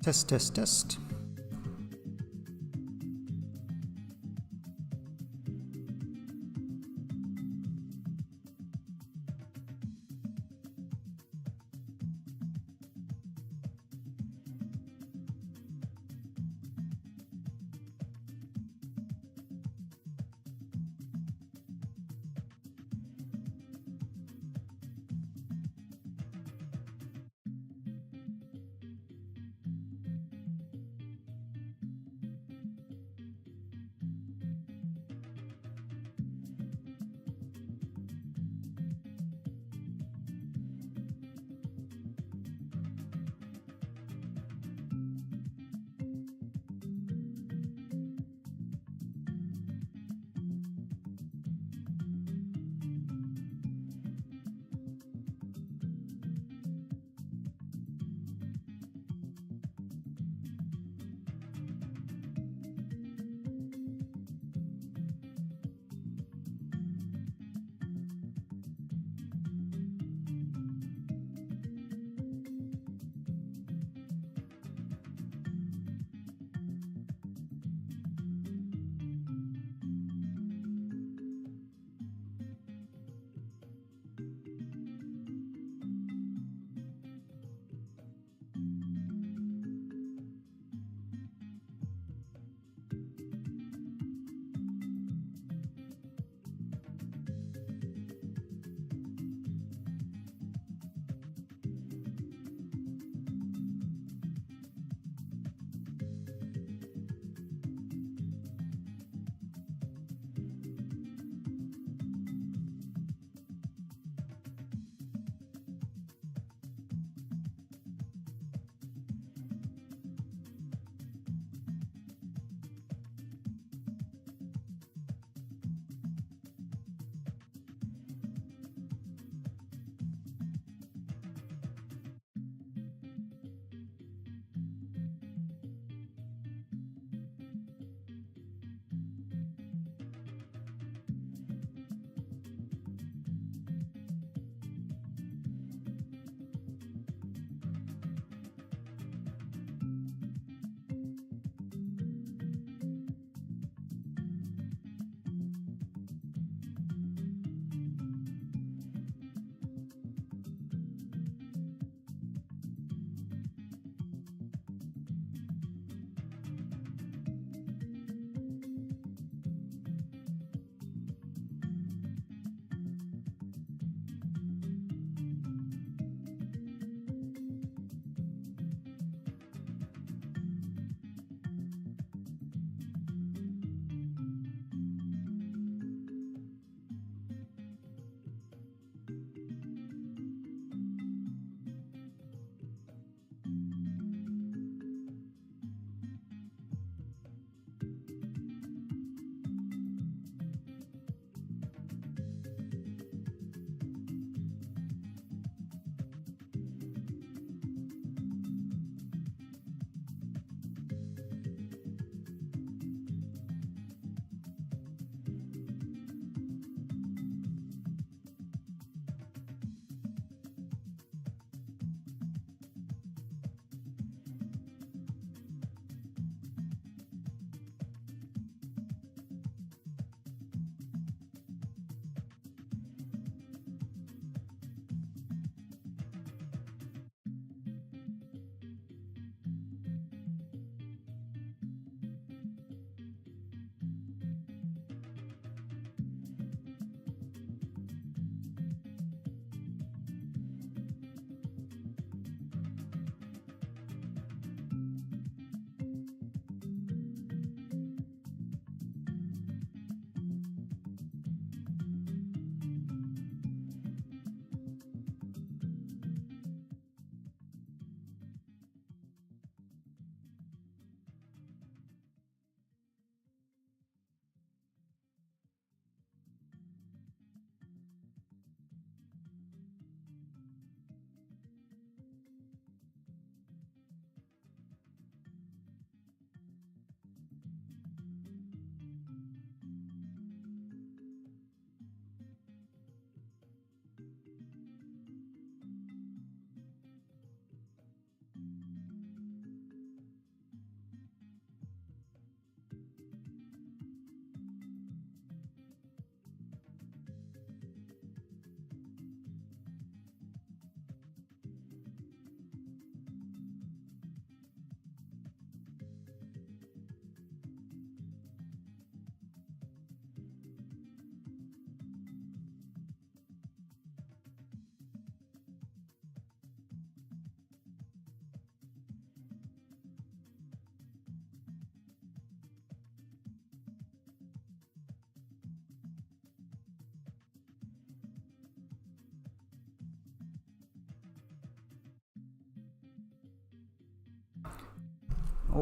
Test, test, test.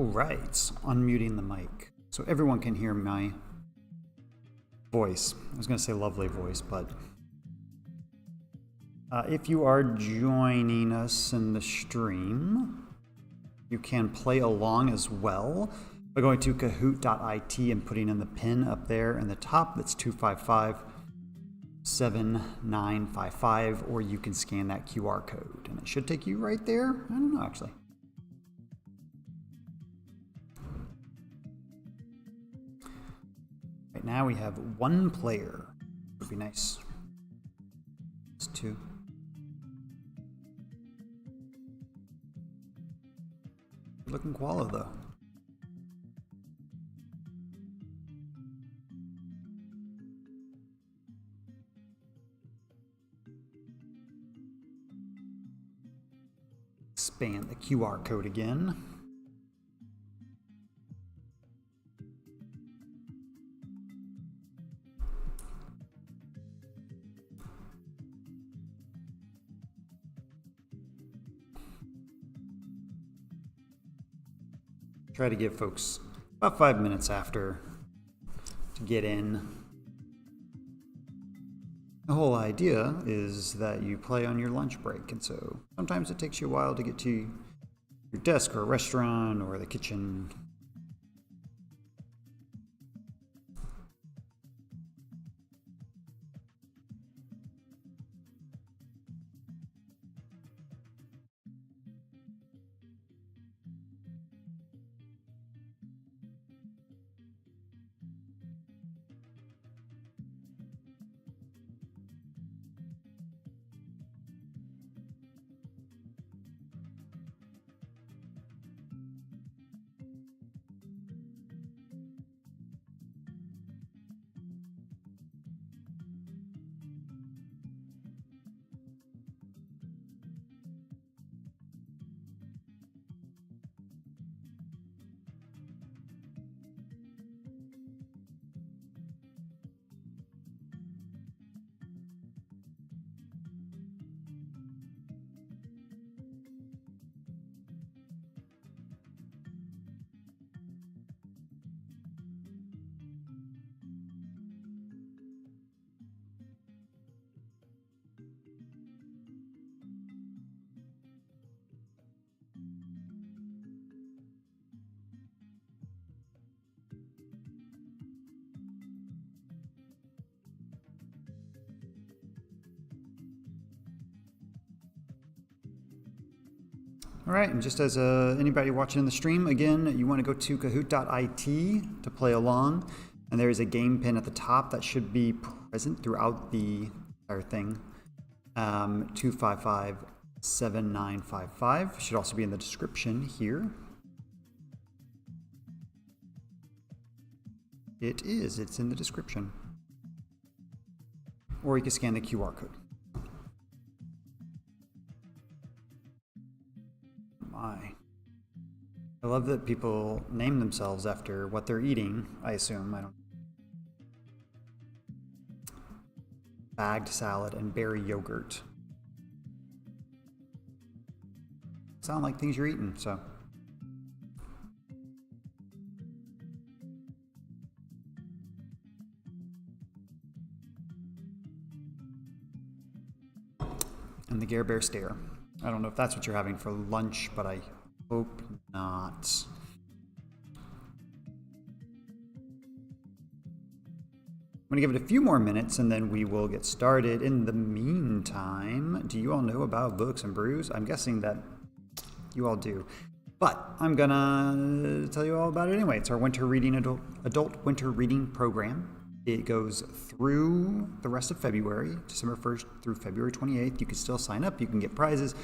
All right, unmuting the mic so everyone can hear my voice. I was going to say lovely voice, but if you are joining us in the stream, you can play along as well by going to Kahoot.it and putting in the pin up there in the top. That's 255-7955, or you can scan that QR code and it should take you right there. I don't know, actually. Right now we have one player. Would be nice. It's two. Good looking koala though. Expand the QR code again. Try to give folks about 5 minutes after to get in. The whole idea is that you play on your lunch break, and so sometimes it takes you a while to get to your desk or a restaurant or the kitchen. All right, and just as anybody watching in the stream, again, you want to go to Kahoot.it to play along, and there is a game pin at the top that should be present throughout the entire thing. 255-7955 should also be in the description here. It is, it's in the description. Or you can scan the QR code. I love that people name themselves after what they're eating, I assume. I don't. Bagged salad and berry yogurt. Sound like things you're eating, so. And the Gare Bear stare. I don't know if that's what you're having for lunch, but I hope not. I'm going to give it a few more minutes and then we will get started. In the meantime, do you all know about Books and Brews? I'm guessing that you all do. But I'm going to tell you all about it anyway. It's our winter reading adult winter reading program. It goes through the rest of February, December 1st through February 28th. You can still sign up. You can get prizes.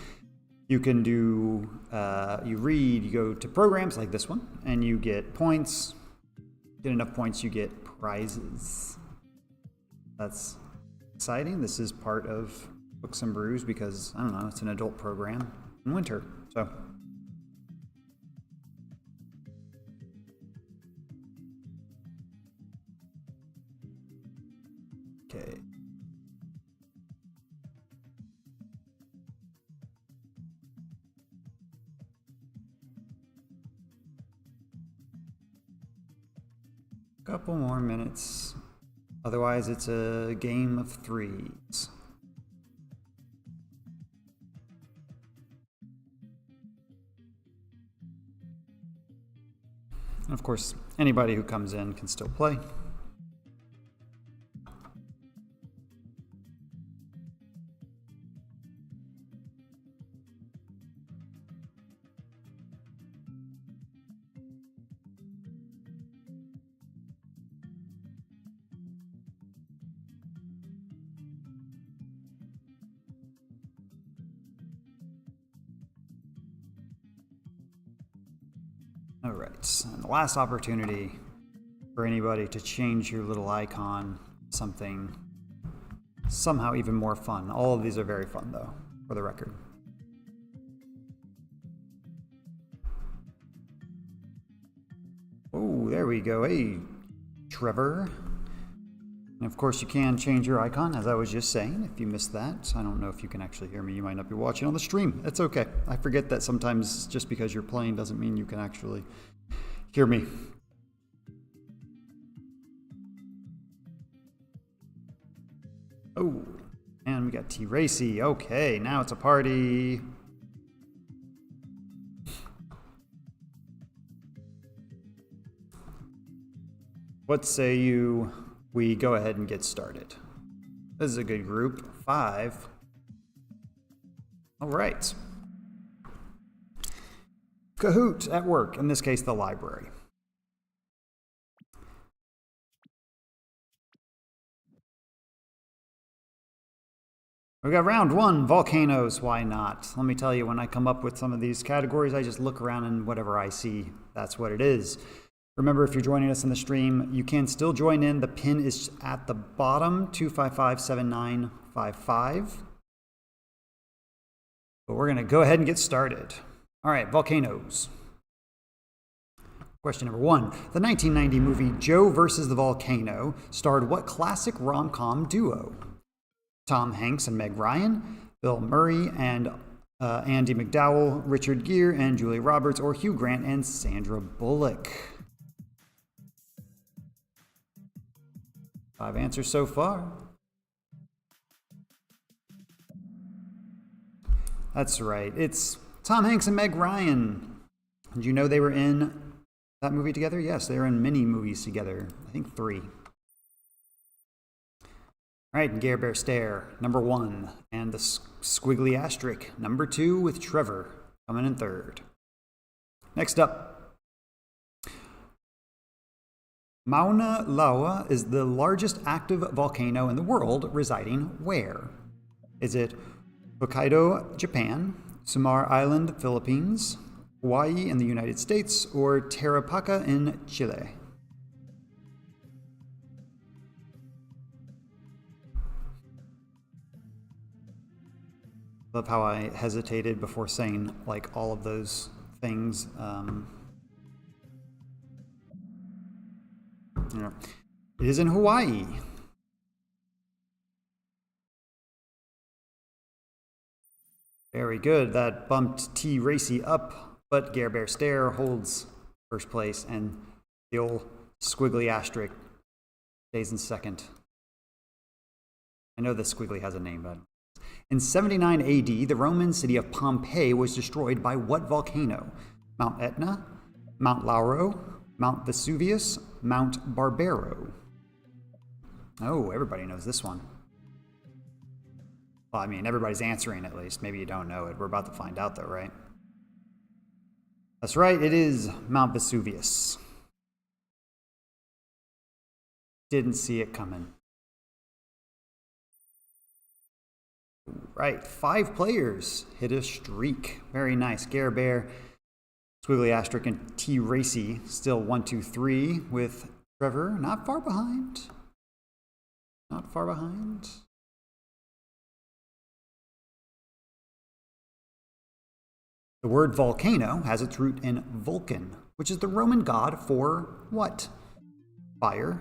You can do, you read, you go to programs like this one, and you get points. Get enough points, you get prizes. That's exciting. This is part of Books and Brews because, I don't know, it's an adult program in winter. So, okay. Couple more minutes. Otherwise, it's a game of threes. And of course, anybody who comes in can still play. All right, and the last opportunity for anybody to change your little icon to something somehow even more fun. All of these are very fun though, for the record. Oh, there we go. Hey, Trevor. And of course you can change your icon, as I was just saying, if you missed that. I don't know if you can actually hear me. You might not be watching on the stream. It's okay. I forget that sometimes just because you're playing doesn't mean you can actually hear me. Oh, and we got T-Racy. Okay, now it's a party. What say we go ahead and get started? This is a good group. 5. All right. Kahoot at work, in this case, the library. We got round 1, volcanoes. Why not? Let me tell you, when I come up with some of these categories, I just look around and whatever I see, that's what it is. Remember, if you're joining us in the stream, you can still join in. The pin is at the bottom, 255-7955. But we're going to go ahead and get started. All right, volcanoes. Question number 1. The 1990 movie Joe versus the Volcano starred what classic rom-com duo? Tom Hanks and Meg Ryan, Bill Murray and Andy McDowell, Richard Gere and Julia Roberts, or Hugh Grant and Sandra Bullock? 5 answers so far. That's right. It's Tom Hanks and Meg Ryan. Did you know they were in that movie together? Yes, they were in many movies together. I think 3. All right, Gare Bear Stare, number 1. And the squiggly asterisk, number 2, with Trevor coming in 3rd. Next up. Mauna Loa is the largest active volcano in the world, residing where? Is it Hokkaido, Japan, Samar Island, Philippines, Hawaii in the United States, or Tarapacá in Chile? Love how I hesitated before saying like all of those things. It is in Hawaii. Very good. That bumped T-Racy up, but Gare Bear Stare holds first place, and the old squiggly asterisk stays in 2nd. I know this squiggly has a name, but in 79 AD, the Roman city of Pompeii was destroyed by what volcano? Mount Etna, Mount Lauro, Mount Vesuvius, Mount Barbaro. Oh, everybody knows this one. Well, I mean, everybody's answering at least. Maybe you don't know it. We're about to find out though, right? That's right, it is Mount Vesuvius. Didn't see it coming. Right, 5 players hit a streak. Very nice. Gare Bear, squiggly asterisk, and T-Racy still 1, 2, 3 with Trevor. Not far behind. Not far behind. The word volcano has its root in Vulcan, which is the Roman god for what? Fire,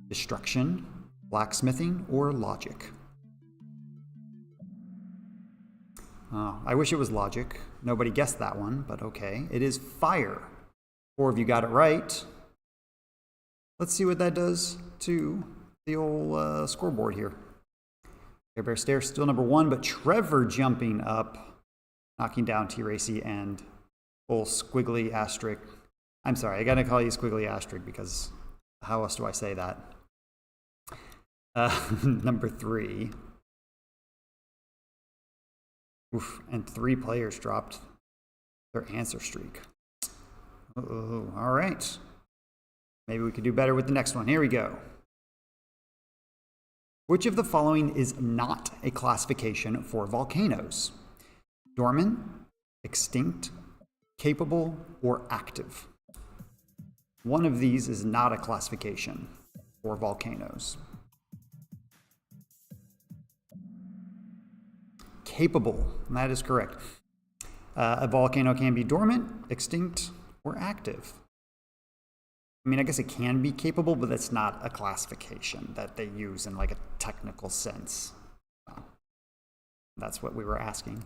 destruction, blacksmithing, or logic? Oh, I wish it was logic. Nobody guessed that one, but okay. It is fire. 4 of you got it right. Let's see what that does to the old scoreboard here. Care Bear Stare still number 1, but Trevor jumping up, knocking down T-Racy and full squiggly asterisk. I'm sorry, I gotta call you squiggly asterisk because how else do I say that? Number 3. Oof, and 3 players dropped their answer streak. Oh, all right. Maybe we could do better with the next one. Here we go. Which of the following is not a classification for volcanoes? Dormant, extinct, capable, or active? One of these is not a classification for volcanoes. Capable, that is correct. A volcano can be dormant, extinct, or active. I mean, I guess it can be capable, but that's not a classification that they use in like a technical sense. Well, that's what we were asking.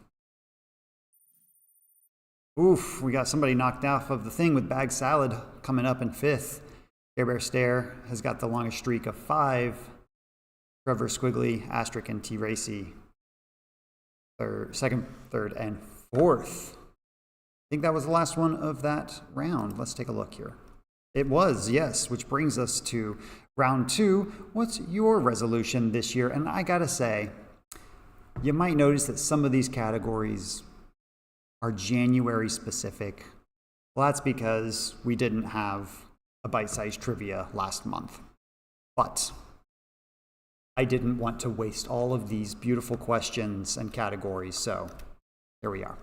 Oof, we got somebody knocked off of the thing with Bag Salad coming up in 5th. Care Bear Stare has got the longest streak of 5. Trevor Squiggly, Asterisk, and T-Racy. Second, third, and 4th. I think that was the last one of that round. Let's take a look here. It was, yes, which brings us to round 2. What's your resolution this year? And I gotta say, you might notice that some of these categories are January specific. Well, that's because we didn't have a bite-sized trivia last month. But I didn't want to waste all of these beautiful questions and categories, so here we are.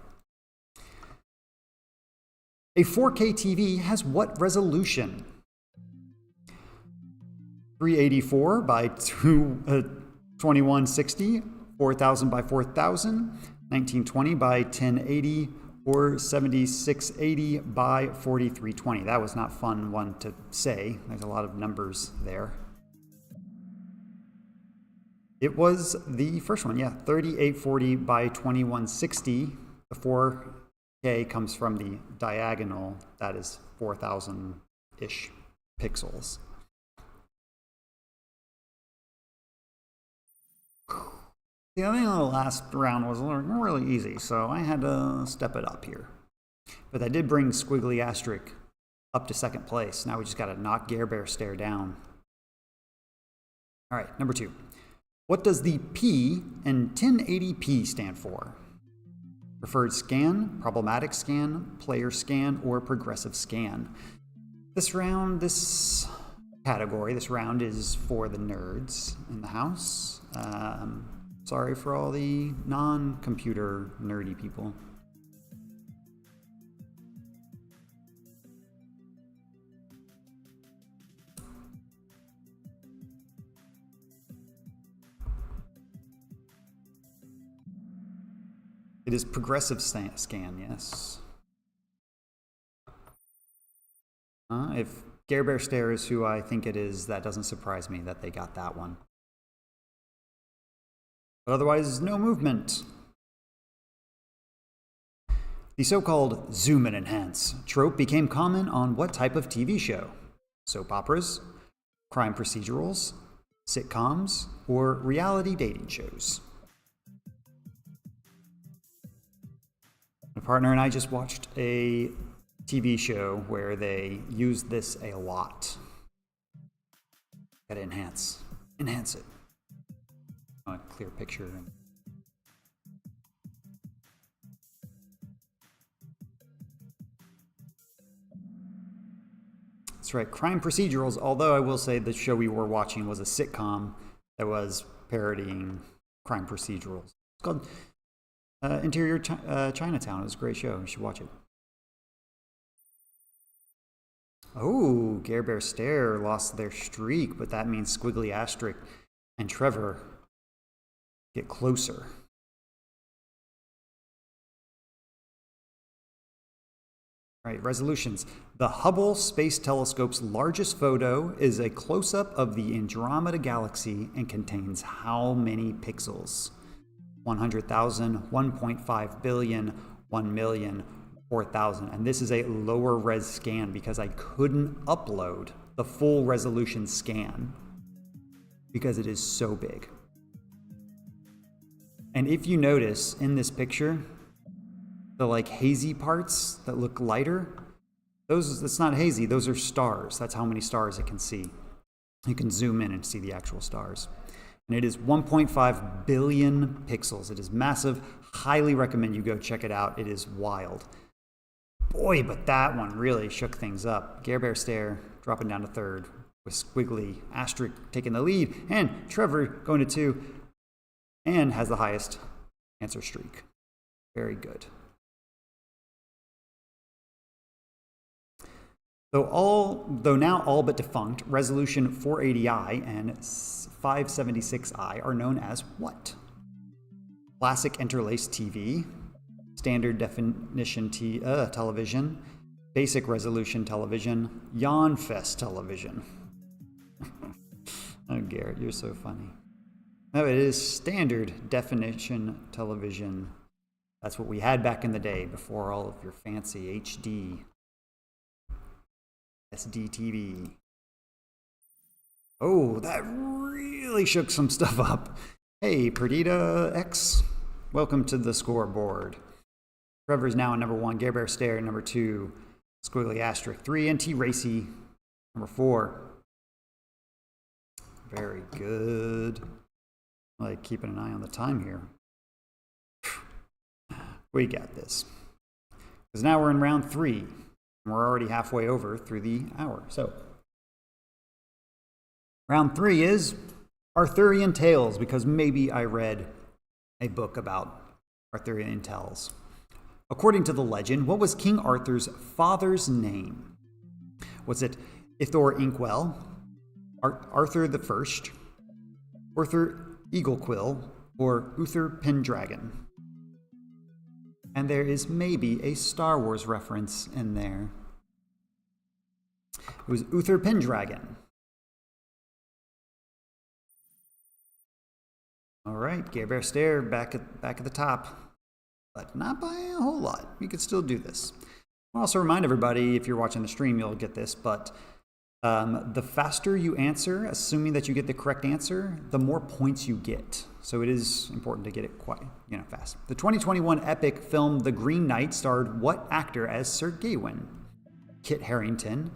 A 4K TV has what resolution? 384 by 2160, 4000 by 4000, 1920 by 1080, or 7680 by 4320. That was not fun one to say. There's a lot of numbers there. It was the first one, yeah, 3840 by 2160. The 4K comes from the diagonal, that is 4,000-ish pixels. The other thing on the last round was really easy, so I had to step it up here. But that did bring Squiggly Asterisk up to 2nd place. Now we just got to knock Care Bear Stare down. All right, number 2. What does the P in 1080p stand for? Preferred scan, problematic scan, player scan, or progressive scan? This round is for the nerds in the house. Sorry for all the non-computer nerdy people. It is progressive scan, yes. If Care Bear Stare is who I think it is, that doesn't surprise me that they got that one. But otherwise, no movement. The so-called zoom and enhance trope became common on what type of TV show? Soap operas, crime procedurals, sitcoms, or reality dating shows? My partner and I just watched a TV show where they used this a lot. Gotta enhance it. A clear picture. That's right, crime procedurals, although I will say the show we were watching was a sitcom that was parodying crime procedurals. It's called Interior Chinatown. It was a great show. You should watch it. Oh, Care Bear Stare lost their streak, but that means Squiggly Asterisk and Trevor get closer. All right, resolutions. The Hubble Space Telescope's largest photo is a close-up of the Andromeda Galaxy and contains how many pixels? 100,000, 1.5 billion, 1 million, 4,000. And this is a lower res scan because I couldn't upload the full resolution scan because it is so big. And if you notice in this picture, the like hazy parts that look lighter, that's not hazy, those are stars. That's how many stars it can see. You can zoom in and see the actual stars. And it is 1.5 billion pixels. It is massive. Highly recommend you go check it out. It is wild. Boy, but that one really shook things up. Care Bear Stare dropping down to third, with Squiggly Asterisk taking the lead, and Trevor going to 2, and has the highest answer streak. Very good. Though now all but defunct, Resolution 480i and 576i are known as what? Classic Interlaced TV, Standard Definition Television, Basic Resolution Television, Yawn Fest Television. Oh, Garrett, you're so funny. No, it is Standard Definition Television. That's what we had back in the day before all of your fancy HD, SD TV. Oh, that really shook some stuff up. Hey, Perdita X, welcome to the scoreboard. Trevor's now at number 1, Care Bear Stare number 2, Squiggly Asterisk 3, and T Racy number 4. Very good. Like keeping an eye on the time here. We got this. Because now we're in round 3. And we're already halfway over through the hour. So, round 3 is Arthurian Tales, because maybe I read a book about Arthurian Tales. According to the legend, what was King Arthur's father's name? Was it Ithor Inkwell, Arthur the First, Arthur Eaglequill, or Uther Pendragon? And there is maybe a Star Wars reference in there. It was Uther Pendragon. All right, Care Bear Stare back at the top, but not by a whole lot. You could still do this. I'll also remind everybody, if you're watching the stream, you'll get this, but the faster you answer, assuming that you get the correct answer, the more points you get. So it is important to get it quite, fast. The 2021 epic film The Green Knight starred what actor as Sir Gawain? Kit Harington,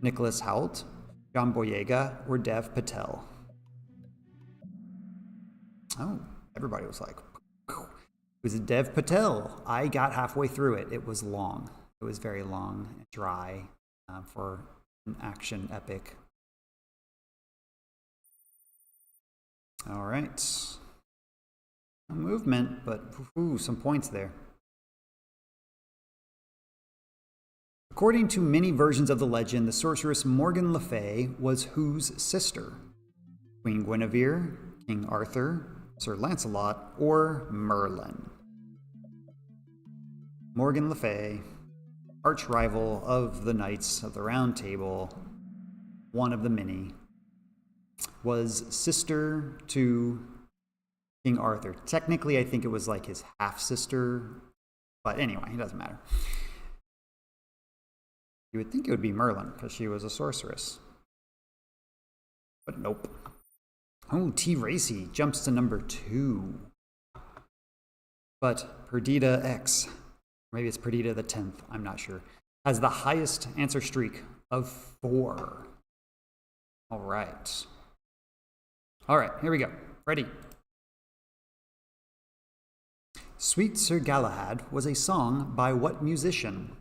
Nicholas Hoult, John Boyega, or Dev Patel? Oh, everybody was like, it was Dev Patel. I got halfway through it. It was long. It was very long and dry for an action epic. All right. No movement, but some points there. According to many versions of the legend, the sorceress Morgan Le Fay was whose sister? Queen Guinevere, King Arthur, Sir Lancelot, or Merlin? Morgan Le Fay, arch rival of the Knights of the Round Table, one of the many, was sister to King Arthur. Technically, I think it was like his half-sister, but anyway, it doesn't matter. You would think it would be Merlin, because she was a sorceress. But nope. Oh, T Racy jumps to number 2. But Perdita X, maybe it's Perdita the 10th, I'm not sure, has the highest answer streak of 4. All right. All right, here we go. Ready? Sweet Sir Galahad was a song by what musician?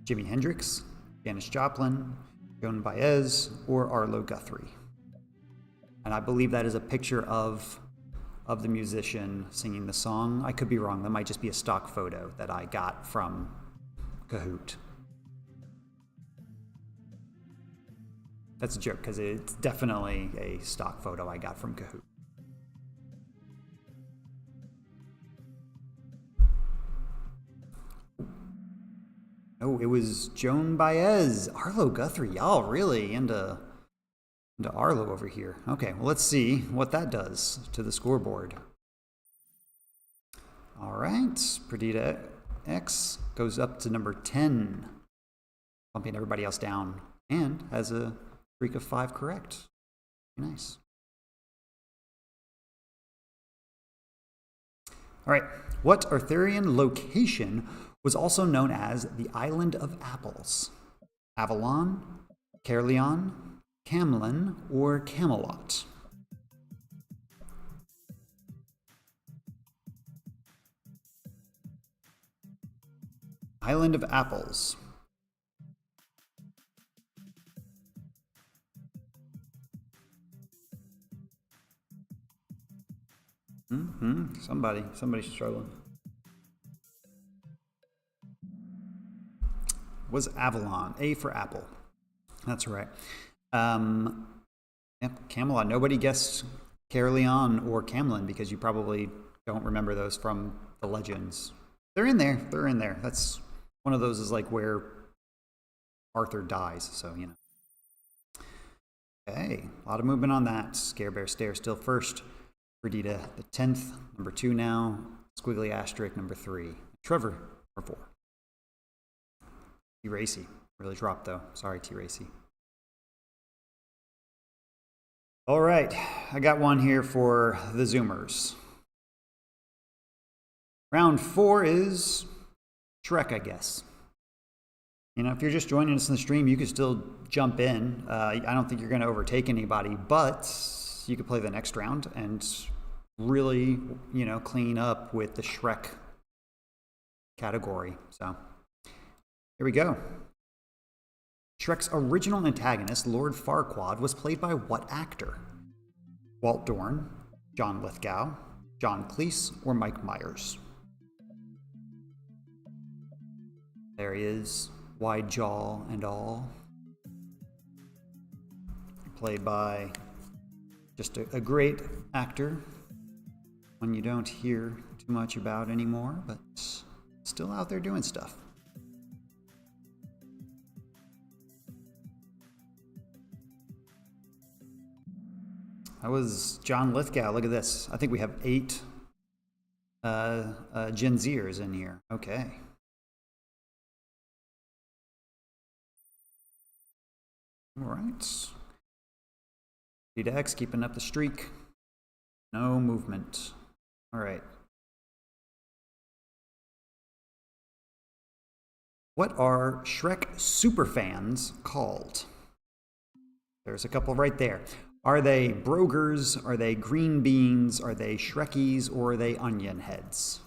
Jimi Hendrix, Janis Joplin, Joan Baez, or Arlo Guthrie? And I believe that is a picture of the musician singing the song. I could be wrong. That might just be a stock photo that I got from Kahoot. That's a joke, because it's definitely a stock photo I got from Kahoot. Oh, it was Joan Baez. Arlo Guthrie. Y'all really into Arlo over here. Okay, well, let's see what that does to the scoreboard. All right, Perdita X goes up to number 10, bumping everybody else down, and has a Streak of 5 correct. Nice. All right. What Arthurian location was also known as the Island of Apples? Avalon, Caerleon, Camlin, or Camelot? Island of Apples. Somebody's struggling. Was Avalon. A for apple. That's right. Yep, Camelot. Nobody guessed Caerleon or Camlin because you probably don't remember those from the legends. They're in there. They're in there. That's one of those is like where Arthur dies. So, you know. Okay, a lot of movement on that. Scare Bear Stare still first. Perdita the 10th, number 2 now. Squiggly Asterisk, number 3. Trevor, number 4. T. Racy. Really dropped though. Sorry, T. Racy. All right, I got one here for the Zoomers. Round 4 is Shrek, I guess. You know, if you're just joining us in the stream, you could still jump in. I don't think you're going to overtake anybody, but you could play the next round and really, you know, clean up with the Shrek category. So here we go. Shrek's original antagonist, Lord Farquaad, was played by what actor? Walt Dorn, John Lithgow, John Cleese, or Mike Myers? There he is, wide jaw and all. Played by just a great actor, one you don't hear too much about anymore, but still out there doing stuff. That was John Lithgow. Look at this. I think we have 8 Gen Zers in here. Okay. All right. Dex keeping up the streak. No movement. All right. What are Shrek superfans called? There's a couple right there. Are they Brogers? Are they green beans? Are they Shrekies? Or are they onion heads?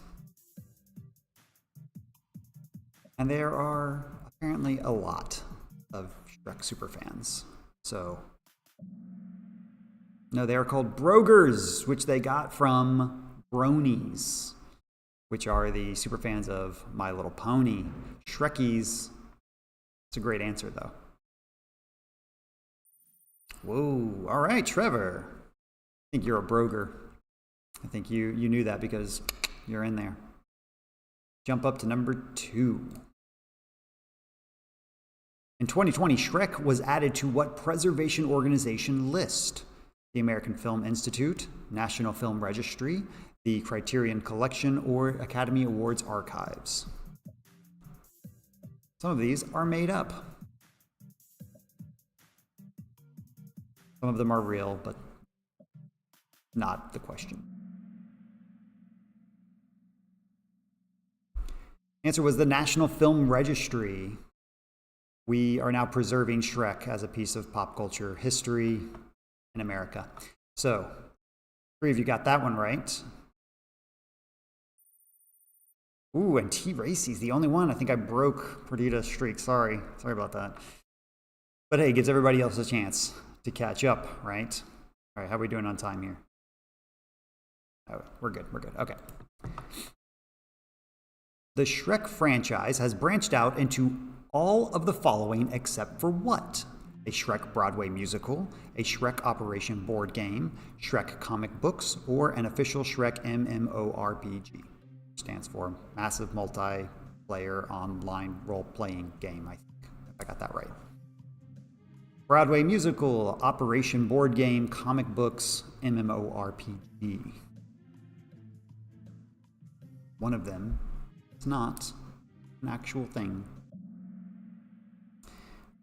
And there are apparently a lot of Shrek superfans. So, no, they are called Brogers, which they got from Bronies, which are the superfans of My Little Pony. Shrekies, it's a great answer, though. Whoa, all right, Trevor. I think you're a Broger. I think you knew that because you're in there. Jump up to number 2. In 2020, Shrek was added to what preservation organization list? The American Film Institute, National Film Registry, the Criterion Collection, or Academy Awards Archives? Some of these are made up. Some of them are real, but not the question. Answer was the National Film Registry. We are now preserving Shrek as a piece of pop culture history in America. So, 3 of you got that one right. Ooh, and T. Racy's the only one. I think I broke Perdita's streak. Sorry about that. But hey, it gives everybody else a chance to catch up, right? All right, how are we doing on time here? Oh, we're good. Okay. The Shrek franchise has branched out into all of the following except for what? A Shrek Broadway musical, a Shrek Operation board game, Shrek comic books, or an official Shrek MMORPG. Stands for Massive Multiplayer Online Role-Playing Game, I think, if I got that right. Broadway musical, Operation board game, comic books, MMORPG. One of them is not an actual thing.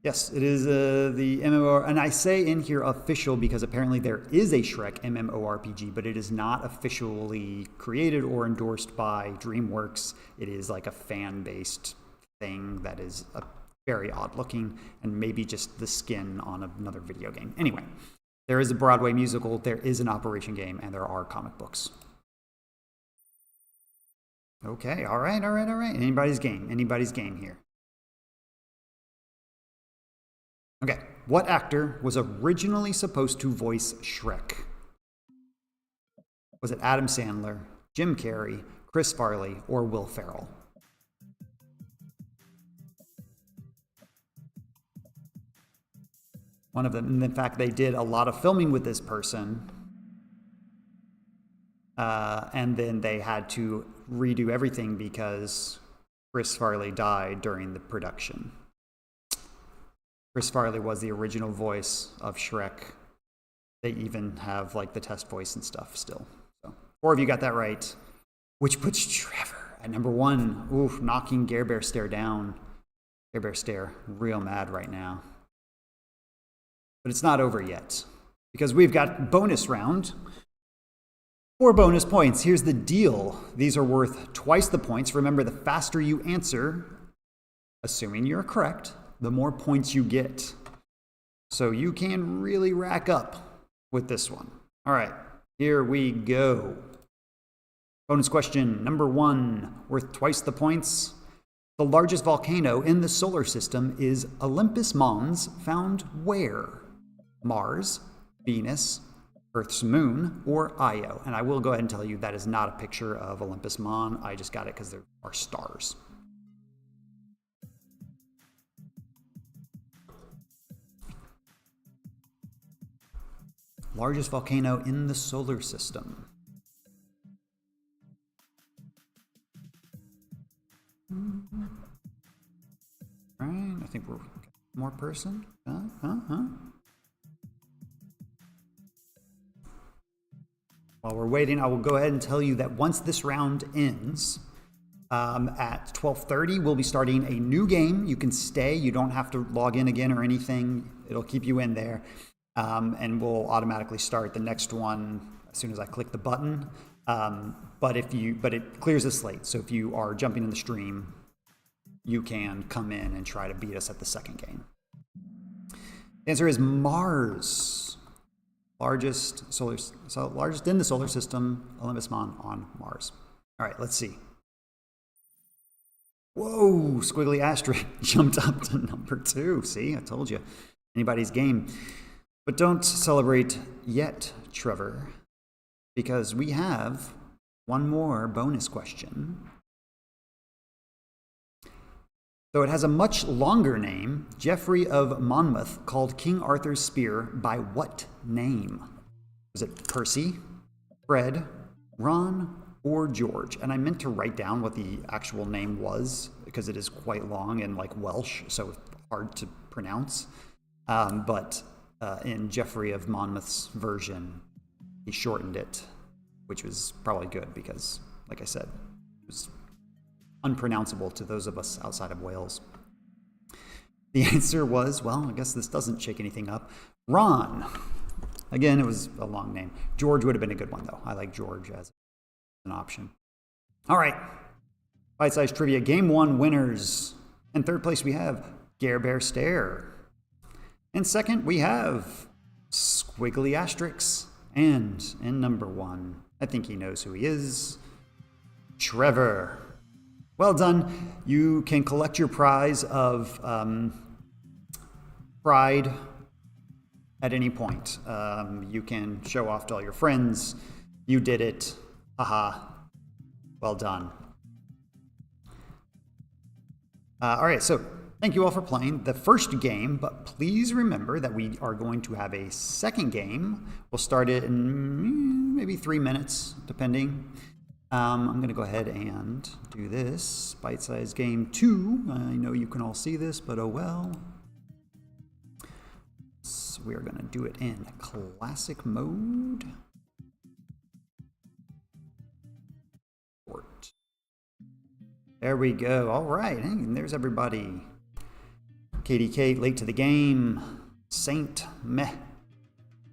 Yes, it is the MMO, and I say in here official because apparently there is a Shrek MMORPG, but it is not officially created or endorsed by DreamWorks. It is like a fan-based thing that is very odd looking and maybe just the skin on another video game. Anyway, there is a Broadway musical, there is an Operation game, and there are comic books. Okay, all right. Anybody's game here. Okay, what actor was originally supposed to voice Shrek? Was it Adam Sandler, Jim Carrey, Chris Farley, or Will Ferrell? One of them. And in fact, they did a lot of filming with this person. And then they had to redo everything because Chris Farley died during the production. Chris Farley was the original voice of Shrek. They even have like the test voice and stuff still. So 4 of you got that right, which puts Trevor at number 1. Oof, knocking Care Bear Stare down. Care Bear Stare, real mad right now. But it's not over yet because we've got bonus round. 4 bonus points. Here's the deal. These are worth twice the points. Remember, the faster you answer, assuming you're correct, the more points you get. So you can really rack up with this one. All right, here we go. Bonus question number 1, worth twice the points. The largest volcano in the solar system is Olympus Mons, found where? Mars, Venus, Earth's moon, or Io. And I will go ahead and tell you that is not a picture of Olympus Mons. I just got it because there are stars. Largest volcano in the solar system. All right, I think we're more person. While we're waiting, I will go ahead and tell you that once this round ends, at 12:30, we'll be starting a new game. You can stay. You don't have to log in again or anything. It'll keep you in there. And we'll automatically start the next one as soon as I click the button. But it clears the slate. So if you are jumping in the stream, you can come in and try to beat us at the second game. The answer is Mars. Largest in the solar system, Olympus Mons on Mars. All right, let's see. Whoa, Squiggly Asterisk jumped up to number 2. See, I told you. Anybody's game. But don't celebrate yet, Trevor, because we have one more bonus question. Though it has a much longer name, Geoffrey of Monmouth called King Arthur's spear by what name? Was it Percy, Fred, Ron, or George? And I meant to write down what the actual name was because it is quite long and like Welsh, so hard to pronounce. But in Geoffrey of Monmouth's version, he shortened it, which was probably good because, like I said, it was unpronounceable to those of us outside of Wales. The answer was, well, I guess this doesn't shake anything up, Ron. Again, it was a long name. George would have been a good one, though. I like George as an option. All right. Bite-sized trivia. Game 1 winners. In third place, we have Care Bear Stare. In second, we have Squiggly Asterisks. And in number 1, I think he knows who he is, Trevor. Well done. You can collect your prize of pride at any point. You can show off to all your friends. You did it. Haha. Well done. All right, so thank you all for playing the first game, but please remember that we are going to have a second game. We'll start it in maybe 3 minutes, depending. I'm going to go ahead and do this. Bite-size game 2. I know you can all see this, but oh well. So we are going to do it in classic mode. There we go. All right. Hey, there's everybody. Katie Kate, late to the game. Saint, meh.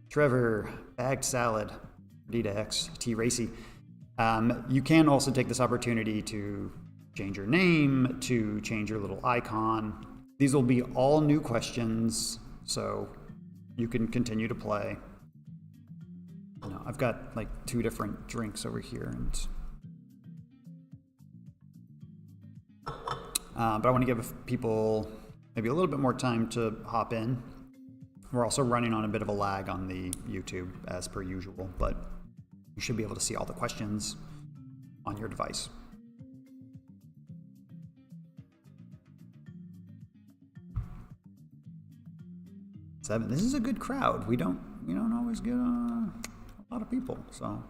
Trevor, bagged salad. Rita X, T Racy. You can also take this opportunity to change your name, to change your little icon. These will be all new questions, so you can continue to play. I've got like 2 different drinks over here, and but I want to give people maybe a little bit more time to hop in. We're also running on a bit of a lag on the YouTube as per usual, but you should be able to see all the questions on your device. Seven. This is a good crowd. We don't always get a lot of people, so.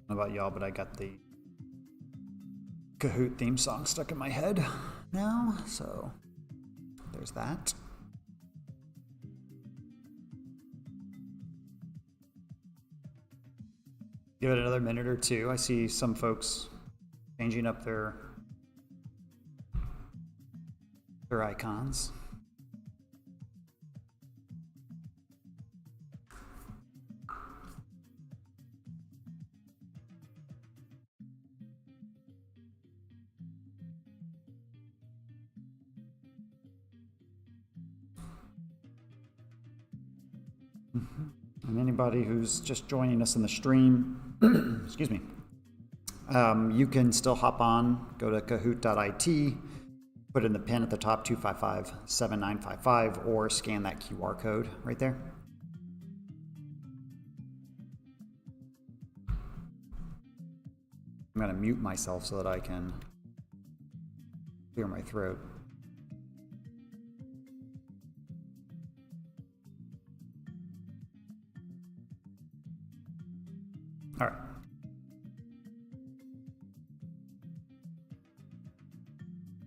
I don't know about y'all, but I got the Kahoot theme song stuck in my head now, so there's that. Give it another minute or two. I see some folks changing up their icons. And anybody who's just joining us in the stream, excuse me, you can still hop on, go to Kahoot.it, put in the pin at the top, 255-7955, or scan that QR code right there. I'm going to mute myself so that I can clear my throat. All right.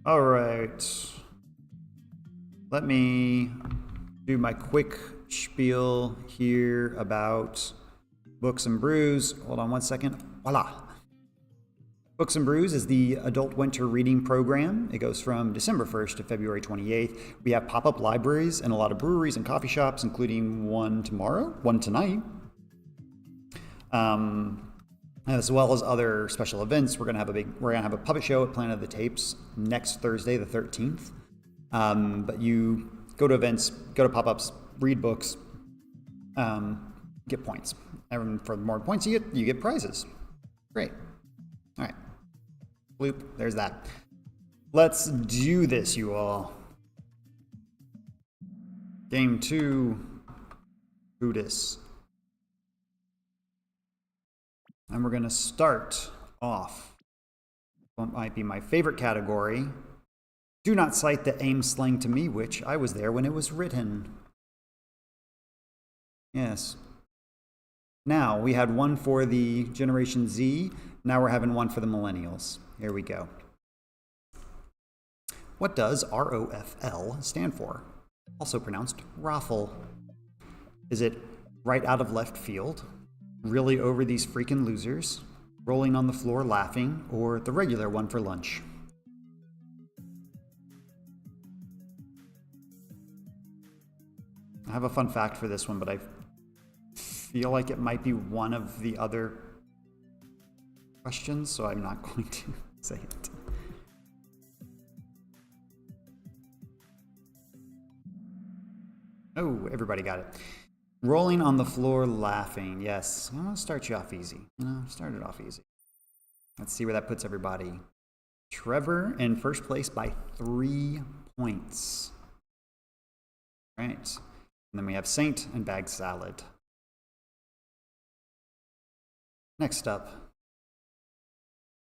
All right. Let me do my quick spiel here about Books and Brews. Hold on one second. Voila. Books and Brews is the adult winter reading program. It goes from December 1st to February 28th. We have pop-up libraries and a lot of breweries and coffee shops, including one tomorrow, one tonight. As well as other special events. We're gonna have a puppet show at Planet of the Tapes next Thursday, the 13th. But you go to events, go to pop-ups, read books, get points. And for the more points you get prizes. Great. All right. Bloop. There's that. Let's do this, you all. Game 2. Who dis? And we're going to start off what might be my favorite category. Do not cite the aim slang to me, which I was there when it was written. Yes. Now, we had one for the Generation Z. Now we're having one for the Millennials. Here we go. What does ROFL stand for? Also pronounced raffle. Is it right out of left field? Really over these freaking losers, rolling on the floor laughing, or the regular one for lunch? I have a fun fact for this one, but I feel like it might be one of the other questions, so I'm not going to say it. Oh, everybody got it. Rolling on the floor laughing. Yes, I'm going to start you off easy. Start it off easy. Let's see where that puts everybody. Trevor in first place by 3 points. All right. And then we have Saint and bagged salad. Next up.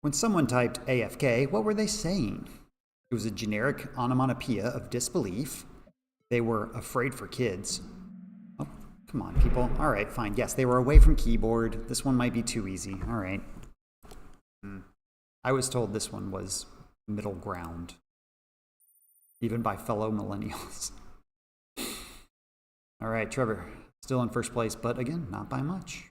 When someone typed AFK, what were they saying? It was a generic onomatopoeia of disbelief. They were afraid for kids. Oh, come on, people. All right, fine. Yes, they were away from keyboard. This one might be too easy. All right. I was told this one was middle ground. even by fellow millennials. All right, Trevor, still in first place, but again, not by much.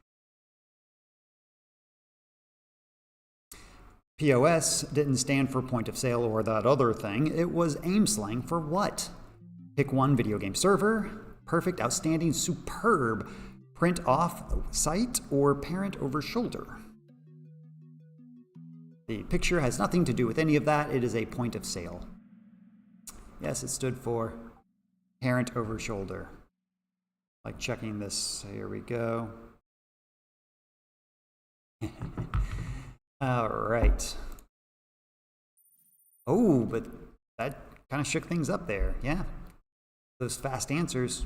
POS didn't stand for point of sale or that other thing. It was AIM slang for what? Pick one: video game server, perfect, outstanding, superb, print off site, or parent over shoulder. The picture has nothing to do with any of that. It is a point of sale. Yes, it stood for parent over shoulder. Like checking this. Here we go. All right. Oh, but that kind of shook things up there. Yeah. Those fast answers.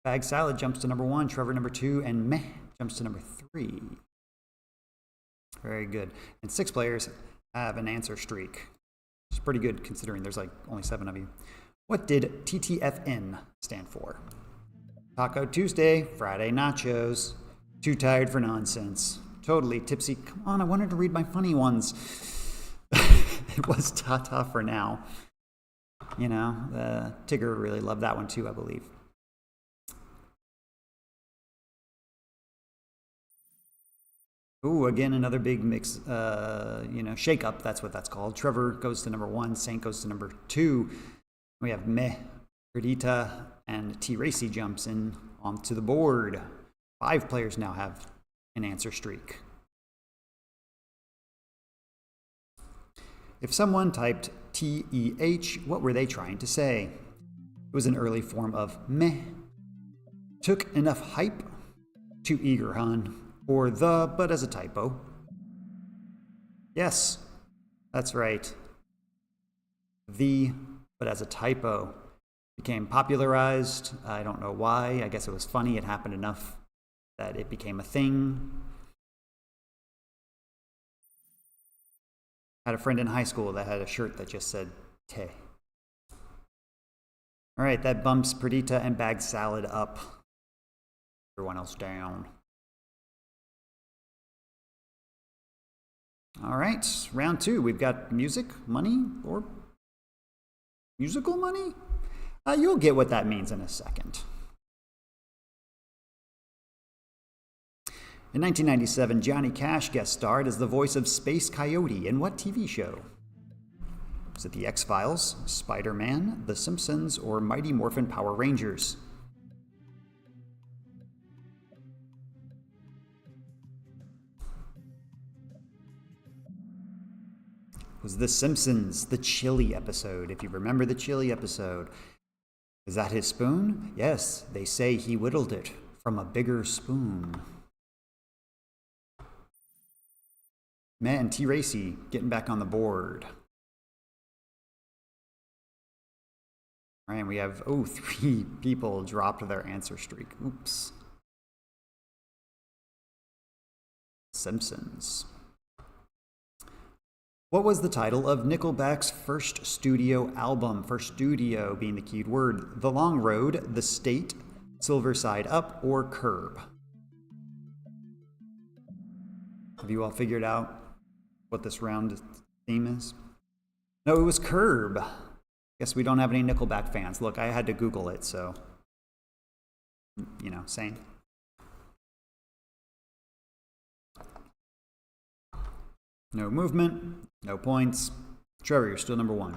Bag Salad jumps to number 1, Trevor number 2, and Meh jumps to number 3. Very good. And 6 players have an answer streak. It's pretty good considering there's like only 7 of you. What did TTFN stand for? Taco Tuesday, Friday nachos, too tired for nonsense, totally tipsy. Come on, I wanted to read my funny ones. It was ta-ta for now. You know, Tigger really loved that one too, I believe. Ooh, again, another big mix, shake up. That's what that's called. Trevor goes to number 1. Saint goes to number 2. We have Meh, Perdita, and T. Racy jumps in onto the board. 5 players now have an answer streak. If someone typed TEH, what were they trying to say? It was an early form of meh. Took enough hype? Too eager, hun. Or the, but as a typo. Yes, that's right. The, but as a typo. Became popularized. I don't know why. I guess it was funny. It happened enough that it became a thing. I had a friend in high school that had a shirt that just said te. All right, that bumps Perdita and Bag Salad up. Everyone else down. All right, round 2. We've got music, money, or musical money? You'll get what that means in a second. In 1997, Johnny Cash guest starred as the voice of Space Coyote in what TV show? Was it The X-Files, Spider-Man, The Simpsons, or Mighty Morphin Power Rangers? It was The Simpsons, the chili episode, if you remember the chili episode. Is that his spoon? Yes, they say he whittled it from a bigger spoon. Man, T. Racy getting back on the board. All right, we have, 3 people dropped their answer streak. Oops. Simpsons. What was the title of Nickelback's first studio album? First studio being the key word. The Long Road, The State, Silver Side Up, or Curb? Have you all figured out what this round theme is? No, it was Curb. Guess we don't have any Nickelback fans. Look, I had to Google it, so, same. No movement, no points. Trevor, you're still number 1.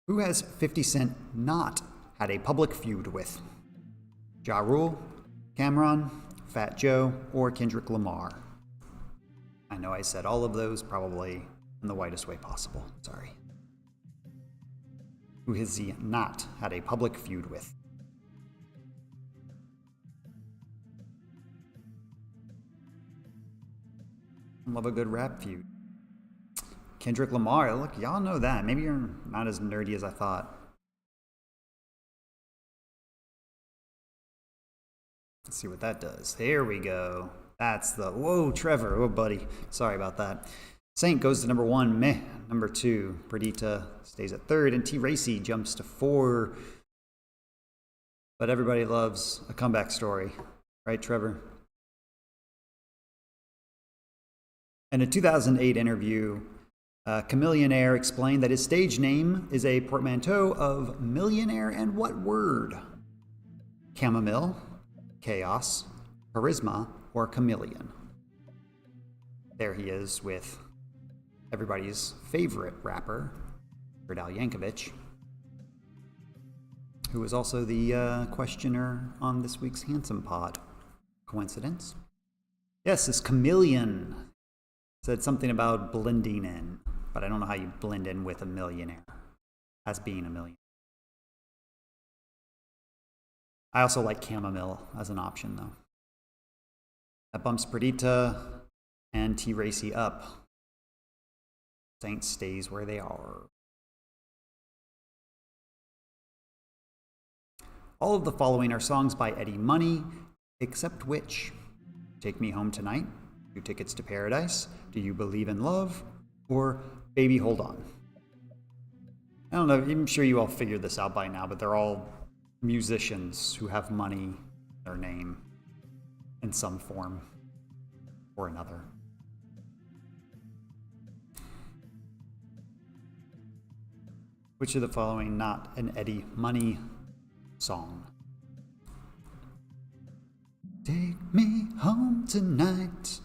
Who has 50 Cent not had a public feud with? Ja Rule, Cameron, Fat Joe, or Kendrick Lamar? I know I said all of those probably in the whitest way possible. Sorry. Who has he not had a public feud with? Love a good rap feud. Kendrick Lamar, look, y'all know that. Maybe you're not as nerdy as I thought. Let's see what that does. There we go. That's the, whoa, Trevor, oh buddy. Sorry about that. Saint goes to number 1, Meh, number 2. Perdita stays at 3rd, and T. Racy jumps to 4. But everybody loves a comeback story, right, Trevor? In a 2008 interview, Chameleonaire explained that his stage name is a portmanteau of millionaire and what word? Chamomile, chaos, charisma, or chameleon. There he is with everybody's favorite rapper, Weird Al Yankovic, who was also the questioner on this week's Handsome Pod. Coincidence? Yes, this chameleon said something about blending in, but I don't know how you blend in with a millionaire as being a millionaire. I also like chamomile as an option, though. That bumps Perdita and T. Racy up. Saints stays where they are. All of the following are songs by Eddie Money, except which? Take Me Home Tonight, 2 Tickets to Paradise, Do You Believe in Love, or Baby Hold On. I don't know, I'm sure you all figured this out by now, but they're all musicians who have money in their name in some form or another. Which of the following not an Eddie Money song? Take me home tonight.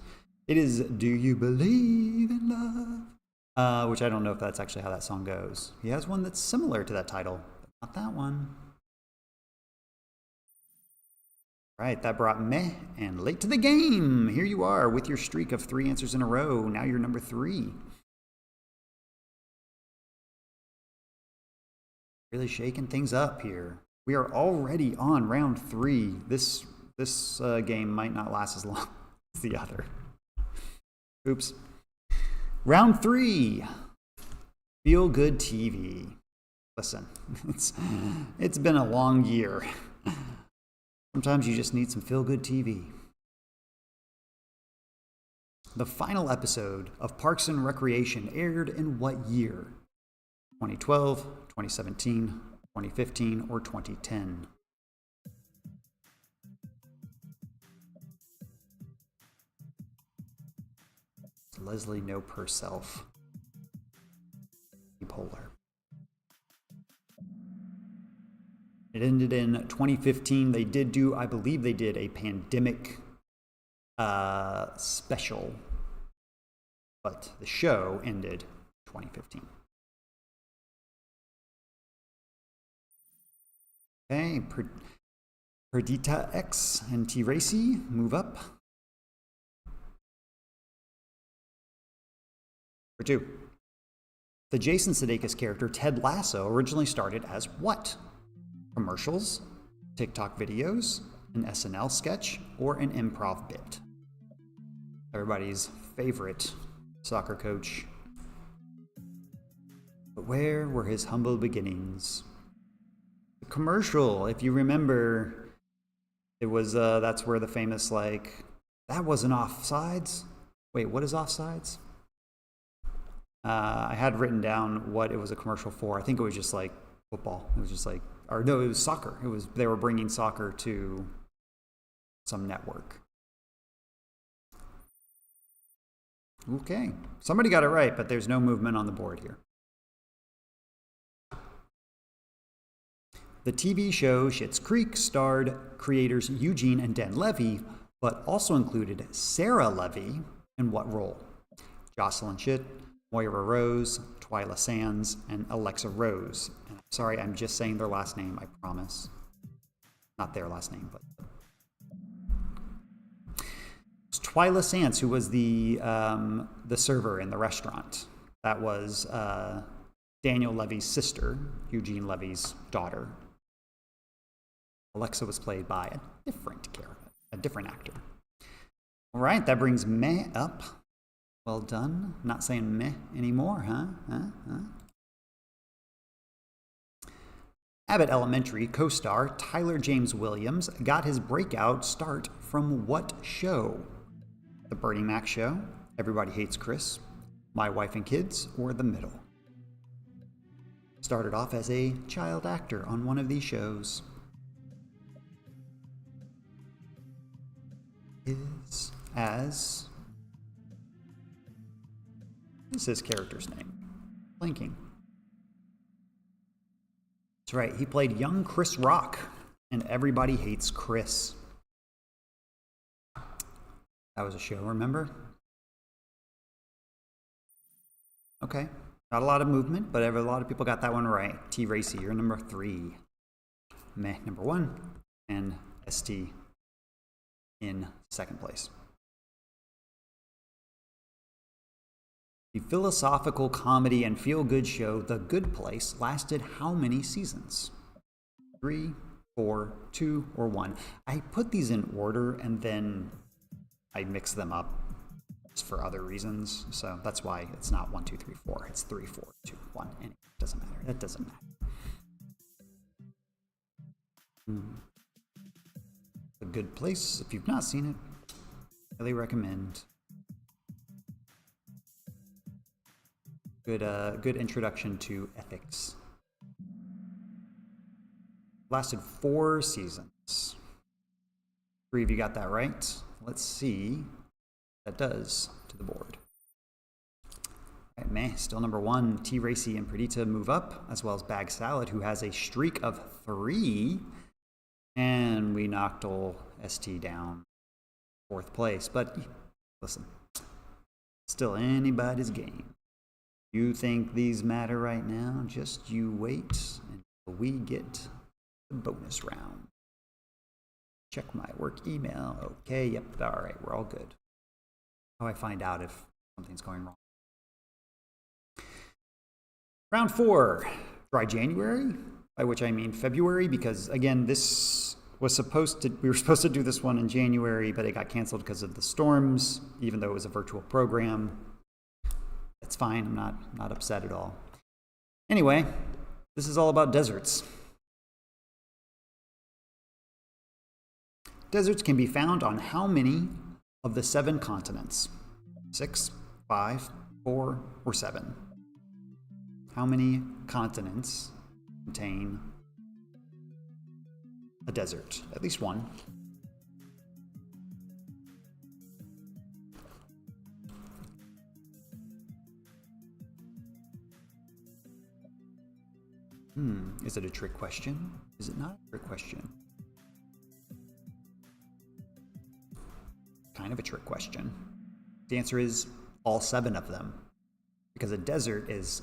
It is Do You Believe in Love? Which I don't know if that's actually how that song goes. He has one that's similar to that title, but not that one. Right, that brought Meh and Late to the Game. Here you are with your streak of 3 answers in a row. Now you're number 3. Really shaking things up here. We are already on round 3. This game might not last as long as the other. Oops. Round 3. Feel Good TV. Listen, it's been a long year. Sometimes you just need some feel-good TV. The final episode of Parks and Recreation aired in what year? 2012, 2017, 2015, or 2010? Leslie Knope herself. Polar. It ended in 2015. They did do, I believe they did a pandemic special, but the show ended 2015. Okay, Perdita X and T. Racy move up. Number 2. The Jason Sudeikis character Ted Lasso originally started as what? Commercials, TikTok videos, an SNL sketch, or an improv bit? Everybody's favorite soccer coach. But where were his humble beginnings? The commercial, if you remember, it was, that's where the famous, like, that wasn't offsides? Wait, what is offsides? I had written down what it was a commercial for. I think it was just like football. It was just like, or no, it was soccer. It was, they were bringing soccer to some network. Okay, somebody got it right, but there's no movement on the board here. The TV show Schitt's Creek starred creators Eugene and Dan Levy, but also included Sarah Levy in what role? Jocelyn Schitt, Moira Rose, Twyla Sands, and Alexa Rose. And I'm sorry, I'm just saying their last name, I promise. Not their last name, but... It's Twyla Sands, who was the server in the restaurant. That was Daniel Levy's sister, Eugene Levy's daughter. Alexa was played by a different character, a different actor. All right, that brings Meh up. Well done. Not saying meh anymore, huh? Abbott Elementary co-star Tyler James Williams got his breakout start from what show? The Bernie Mac Show, Everybody Hates Chris, My Wife and Kids, or The Middle? Started off as a child actor on one of these shows. Is his character's name? Blinking. That's right, he played young Chris Rock, and everybody hates Chris. That was a show, remember? Okay, not a lot of movement, but a lot of people got that one right. T. Racy, you're number 3. Meh, number 1, and ST in 2nd place. The philosophical comedy and feel-good show The Good Place lasted how many seasons? 3, 4, 2, or 1? I put these in order and then I mix them up just for other reasons. So that's why it's not 1, 2, 3, 4. It's 3, 4, 2, 1. And it doesn't matter. That doesn't matter. The Good Place, if you've not seen it, highly recommend. Good introduction to ethics. Lasted 4 seasons. 3 of you got that right. Let's see what that does to the board. All right, meh, still number 1. T. Racy and Perdita move up, as well as Bag Salad, who has a streak of 3. And we knocked old ST down 4th place. But listen, still anybody's game. You think these matter right now? Just you wait until we get the bonus round. Check my work email. Okay, yep, all right, we're all good. How do I find out if something's going wrong? Round 4, dry January, by which I mean February, because again, this was we were supposed to do this one in January, but it got canceled because of the storms, even though it was a virtual program. It's fine, I'm not upset at all. Anyway, this is all about deserts. Deserts can be found on how many of the 7 continents? 6, 5, 4, or 7? How many continents contain a desert? At least one. Is it a trick question? Is it not a trick question? Kind of a trick question. The answer is all 7 of them, because a desert is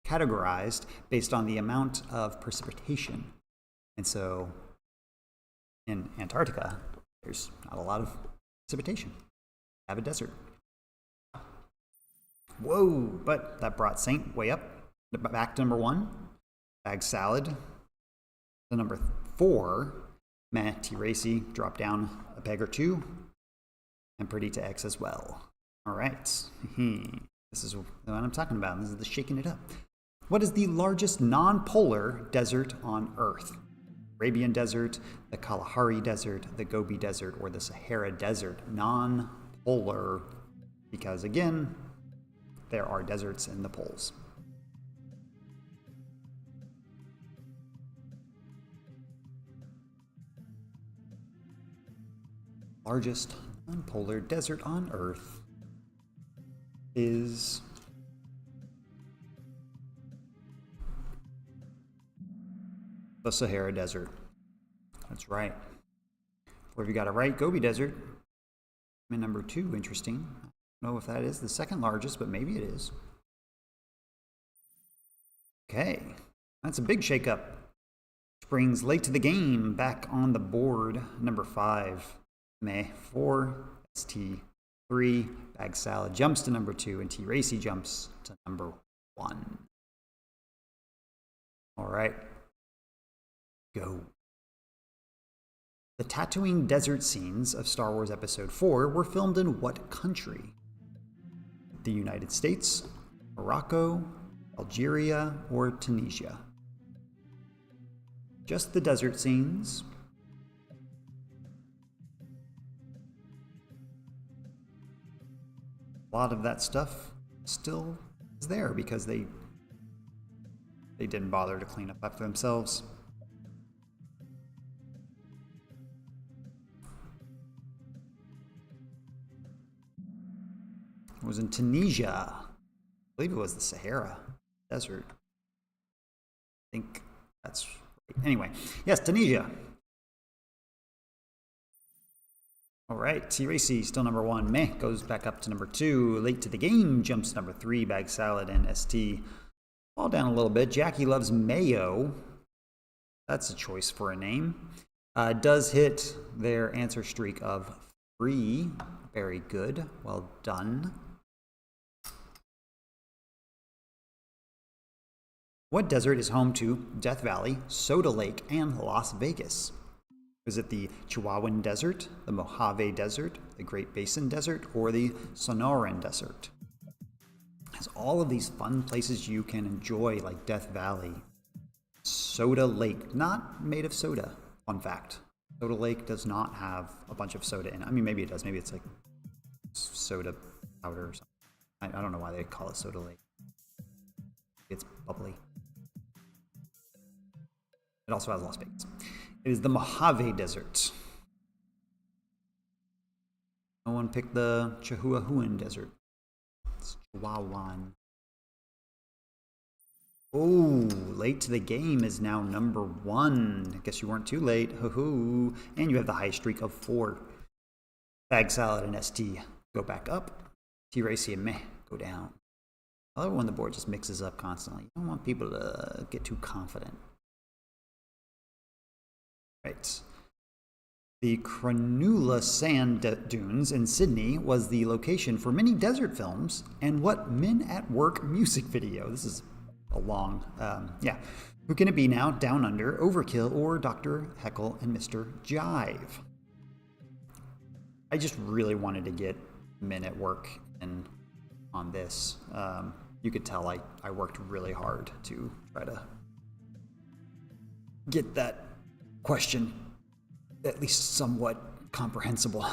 categorized based on the amount of precipitation. And so in Antarctica, there's not a lot of precipitation. Have a desert. Whoa, but that brought Saint way up. Back to number 1, Bag Salad. The number 4, meh, T. Racy dropped down a peg or 2, and Perdita X as well. All right, this is what I'm talking about. This is the shaking it up. What is the largest non-polar desert on Earth? Arabian Desert, the Kalahari Desert, the Gobi Desert, or the Sahara Desert? Non-polar, because again, there are deserts in the poles. Largest non-polar desert on Earth is the Sahara Desert. That's right. Or if you got it right, Gobi Desert. And number 2, interesting. I don't know if that is the 2nd largest, but maybe it is. Okay, that's a big shakeup. Which brings late to the game back on the board. Number 5, meh, 4, ST, 3, Bag Salad jumps to number 2, and T. Racy jumps to number 1. All right, go. The Tatooine desert scenes of Star Wars Episode 4 were filmed in what country? The United States, Morocco, Algeria, or Tunisia? Just the desert scenes. A lot of that stuff still is there because they didn't bother to clean up after themselves. was in Tunisia. I believe it was the Sahara Desert. I think that's right. Anyway, yes, Tunisia. All right, T-Racy still number 1. Meh goes back up to number 2. Late to the game jumps to number 3. Bag Salad and ST fall down a little bit. Jackie Loves Mayo. That's a choice for a name. Does hit their answer streak of 3. Very good. Well done. What desert is home to Death Valley, Soda Lake, and Las Vegas? Is it the Chihuahuan Desert, the Mojave Desert, the Great Basin Desert, or the Sonoran Desert? It has all of these fun places you can enjoy, like Death Valley. Soda Lake, not made of soda. Fun fact. Soda Lake does not have a bunch of soda in it. I mean, maybe it does. Maybe it's like soda powder or something. I don't know why they call it Soda Lake. It's bubbly. It also has Las Vegas. It is the Mojave Desert. No one picked the Chihuahuan Desert. It's Chihuahuan. Oh, late to the game is now number 1. I guess you weren't too late. Hoo-hoo. And you have the high streak of 4. Bag Salad and ST go back up. T-Racy and Meh go down. I love when the board just mixes up constantly. You don't want people to get too confident. Right. The Cronulla Sand Dunes in Sydney was the location for many desert films and what Men at Work music video. This is a long, yeah. Who can it be now? Down Under, Overkill, or Dr. Heckle and Mr. Jive? I just really wanted to get Men at Work in on this. You could tell I worked really hard to try to get that question at least somewhat comprehensible.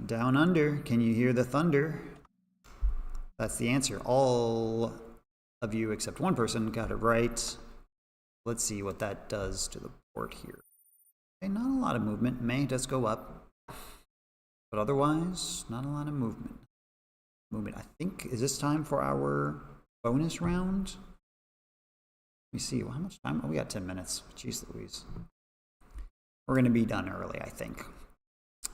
Down Under, can you hear the thunder? That's the answer. All of you except one person got it right. Let's see what that does to the board here. Okay, not a lot of movement. May does go up, but otherwise, not a lot of movement. I think, is this time for our bonus round? Let me see, well, how much time? Oh, we got 10 minutes. Jeez Louise. We're going to be done early, I think.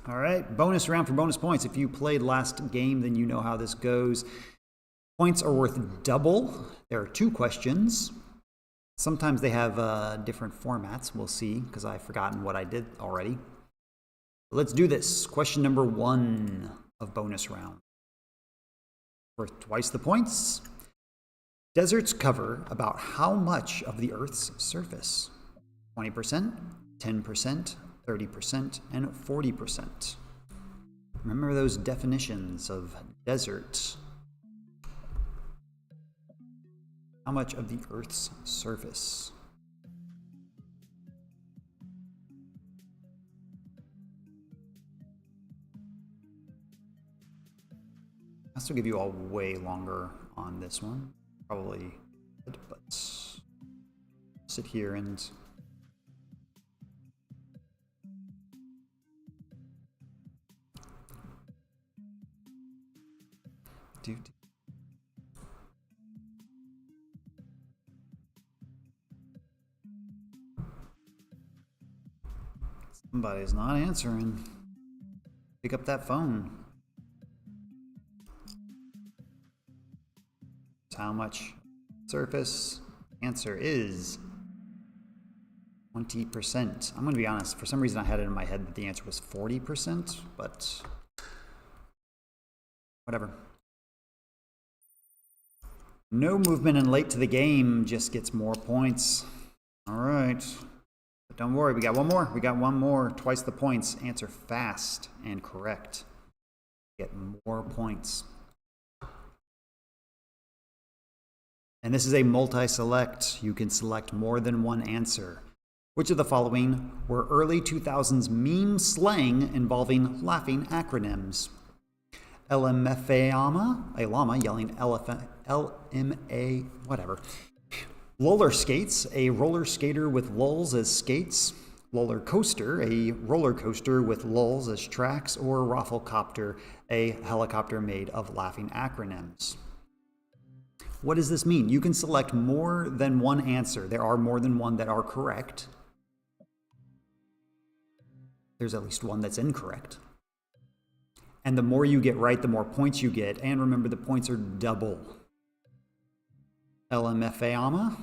All right, bonus round for bonus points. If you played last game, then you know how this goes. Points are worth double. There are 2 questions. Sometimes they have different formats. We'll see, because I've forgotten what I did already. Let's do this. Question number 1 of bonus round. Worth twice the points. Deserts cover about how much of the Earth's surface? 20%, 10%, 30%, and 40%. Remember those definitions of desert. How much of the Earth's surface? I'll still give you all way longer on this one. Probably, but sit here and Somebody's not answering. Pick up that phone. How much surface? Answer is 20%. I'm going to be honest, for some reason I had it in my head that the answer was 40%, but whatever. No movement and late to the game just gets more points. All right. But don't worry, we got one more. We got one more. Twice the points. Answer fast and correct. Get more points. And this is a multi-select. You can select more than one answer. Which of the following were early 2000s meme slang involving laughing acronyms? LMFAMA, a llama yelling elephant, LMA, whatever. Roller skates, a roller skater with lulls as skates. Roller coaster, a roller coaster with lulls as tracks, or rafflecopter, a helicopter made of laughing acronyms. What does this mean? You can select more than one answer. There are more than one that are correct. There's at least one that's incorrect. And the more you get right, the more points you get. And remember, the points are double. LMFAO,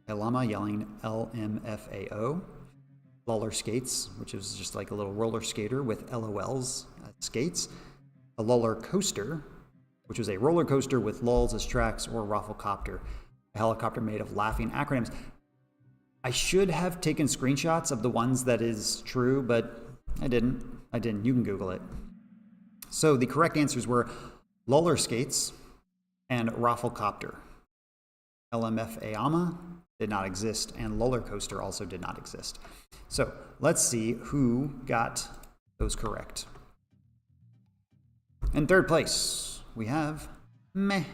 Elama yelling LMFAO. Roller skates, which is just like a little roller skater with LOLs skates. A roller coaster, which was a roller coaster with lulls as tracks, or rafflecopter, a helicopter made of laughing acronyms. I should have taken screenshots of the ones that is true, but I didn't. You can Google it. So the correct answers were roller skates and rafflecopter. LMFAO did not exist, and roller coaster also did not exist. So let's see who got those correct. In third place, we have meh.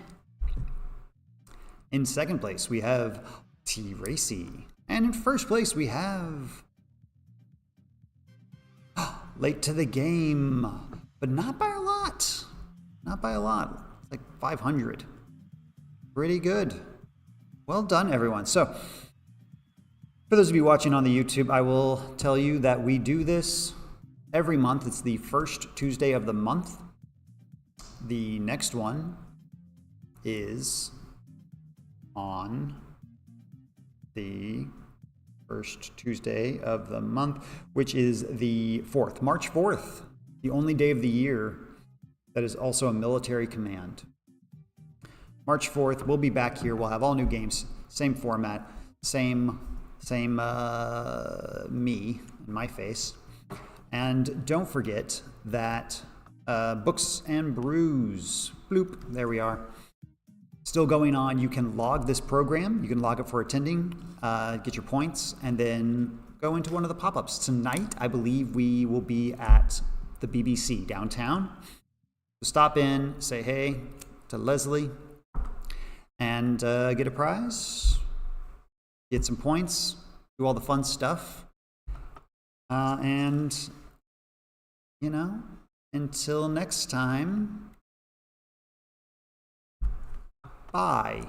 In second place, we have T-Racy. And in first place, we have late to the game, but not by a lot. Not by a lot. It's like 500. Pretty good. Well done, everyone. So, for those of you watching on the YouTube, I will tell you that we do this every month. It's the first Tuesday of the month. The next one is on the first Tuesday of the month, which is the 4th, March 4th, the only day of the year that is also a military command. March 4th, we'll be back here. We'll have all new games, same format, same me and my face. And don't forget that Books and Brews, bloop, there we are, still going on. You can log this program. You can log it for attending, get your points, and then go into one of the pop-ups. Tonight, I believe we will be at the BBC downtown. So stop in, say hey to Leslie, and get a prize, get some points, do all the fun stuff. And, you know, until next time, bye.